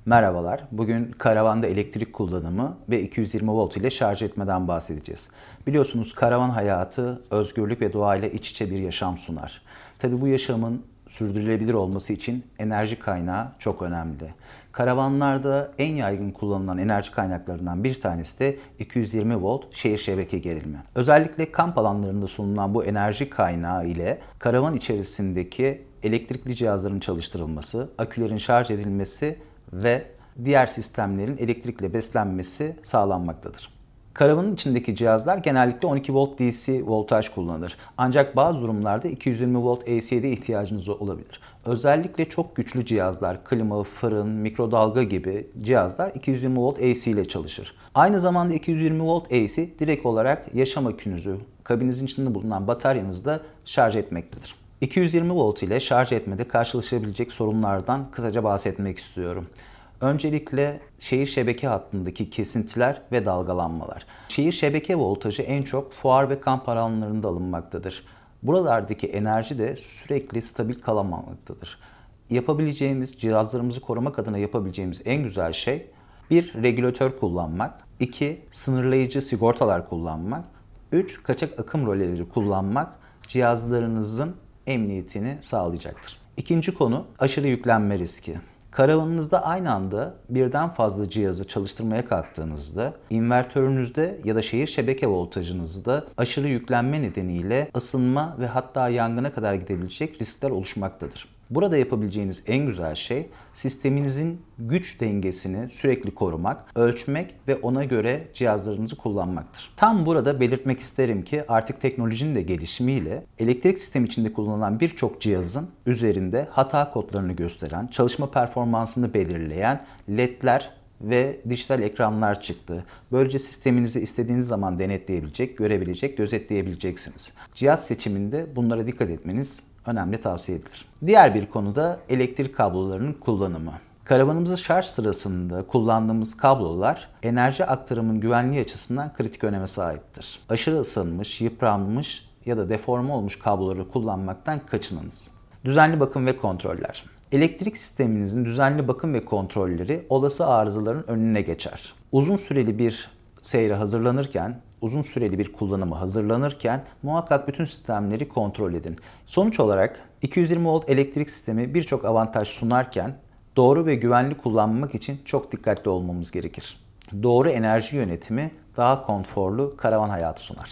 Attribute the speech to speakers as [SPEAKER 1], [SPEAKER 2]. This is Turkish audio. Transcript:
[SPEAKER 1] Merhabalar. Bugün karavanda elektrik kullanımı ve 220 volt ile şarj etmeden bahsedeceğiz. Biliyorsunuz karavan hayatı özgürlük ve doğayla iç içe bir yaşam sunar. Tabii bu yaşamın sürdürülebilir olması için enerji kaynağı çok önemli. Karavanlarda en yaygın kullanılan enerji kaynaklarından bir tanesi de 220 volt şehir şebeke gerilimi. Özellikle kamp alanlarında sunulan bu enerji kaynağı ile karavan içerisindeki elektrikli cihazların çalıştırılması, akülerin şarj edilmesi ve diğer sistemlerin elektrikle beslenmesi sağlanmaktadır. Karavanın içindeki cihazlar genellikle 12 volt DC voltaj kullanır. Ancak bazı durumlarda 220 volt AC'ye de ihtiyacınız olabilir. Özellikle çok güçlü cihazlar, klima, fırın, mikrodalga gibi cihazlar 220 volt AC ile çalışır. Aynı zamanda 220 volt AC direkt olarak yaşam akünüzü, kabininizin içinde bulunan bataryanızda şarj etmektedir. 220 volt ile şarj etmede karşılaşabilecek sorunlardan kısaca bahsetmek istiyorum. Öncelikle şehir şebeke hattındaki kesintiler ve dalgalanmalar. Şehir şebeke voltajı en çok fuar ve kamp alanlarında alınmaktadır. Buralardaki enerji de sürekli stabil kalamamaktadır. Yapabileceğimiz, cihazlarımızı korumak adına yapabileceğimiz en güzel şey bir regülatör kullanmak, 2 sınırlayıcı sigortalar kullanmak, 3 kaçak akım röleleri kullanmak cihazlarınızın emniyetini sağlayacaktır. İkinci konu aşırı yüklenme riski. Karavanınızda aynı anda birden fazla cihazı çalıştırmaya kalktığınızda invertörünüzde ya da şehir şebeke voltajınızda aşırı yüklenme nedeniyle ısınma ve hatta yangına kadar gidebilecek riskler oluşmaktadır. Burada yapabileceğiniz en güzel şey sisteminizin güç dengesini sürekli korumak, ölçmek ve ona göre cihazlarınızı kullanmaktır. Tam burada belirtmek isterim ki artık teknolojinin de gelişimiyle elektrik sistemi içinde kullanılan birçok cihazın üzerinde hata kodlarını gösteren, çalışma performansını belirleyen LED'ler ve dijital ekranlar çıktı. Böylece sisteminizi istediğiniz zaman denetleyebilecek, görebilecek, gözetleyebileceksiniz. Cihaz seçiminde bunlara dikkat etmeniz önemli, tavsiye edilir. Diğer bir konu da elektrik kablolarının kullanımı. Karavanımızı şarj sırasında kullandığımız kablolar enerji aktarımının güvenliği açısından kritik öneme sahiptir. Aşırı ısınmış, yıpranmış ya da deforme olmuş kabloları kullanmaktan kaçınınız. Düzenli bakım ve kontroller. Elektrik sisteminizin düzenli bakım ve kontrolleri olası arızaların önüne geçer. Uzun süreli bir seyre hazırlanırken, uzun süreli bir kullanıma hazırlanırken muhakkak bütün sistemleri kontrol edin. Sonuç olarak 220 volt elektrik sistemi birçok avantaj sunarken doğru ve güvenli kullanmak için çok dikkatli olmamız gerekir. Doğru enerji yönetimi daha konforlu karavan hayatı sunar.